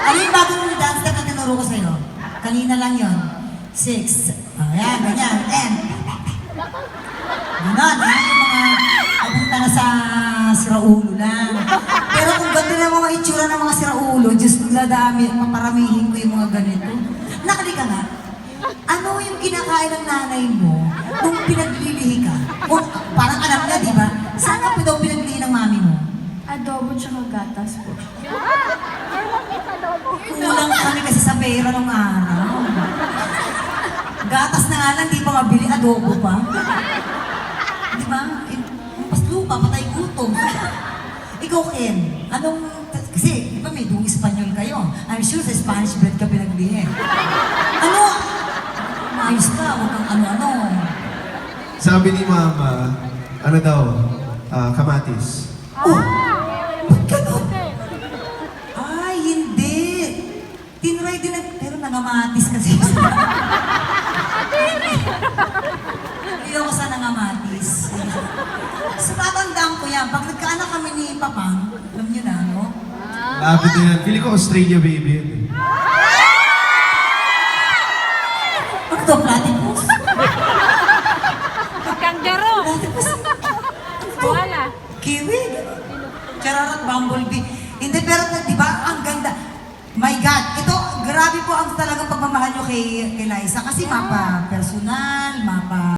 Ano yung bagong dance step na tinuro ko sa'yo? Kanina lang yon. 6. Ayan, ganyan. 10. Ganon, ha? Yung mga papunta na sa siraulo lang. Pero kung ganda na mga itsura ng mga siraulo, Diyos ladami, maparamihin ko yung mga ganito. Nakali ka nga, ano yung kinakain ng nanay mo kung pinaglilihi ka? Kung parang alam na, di ba? Saan ka daw pinaglihi ng mami mo? Adobo tsaka gatas po. Kulang kami kasi sa pera nung araw. Gatas na nga lang, di pa mabili, adobo pa. Di ba? Pas lupa, patay gutom. Ikaw, Ken, anong... Kasi, di ba may duong Espanyol kayo? I'm sure sa Spanish bread ka pinaglihi. Ano? Ayos ka, huwag kang ano-ano. Sabi ni Mama, ano daw, kamatis. Oh! Ba't ganun? Ay, hindi. Tinry din na, pero nangamatis kasi. Hindi ako sa nangamatis. So, tatandaan ko yan. Pag nagkaanak kami ni Papang, alam niyo na, no? Lapit na yan. Pili ko Australia baby yun. Ano to, platypus? Kangaroo! Platypus? Wala. Kiwi? Chararat, bumblebee. Hindi, pero di ba, ang ganda. My God, ito, grabe po ang talagang pagmamahal nyo kay Liza. Kasi mapa personal, mapa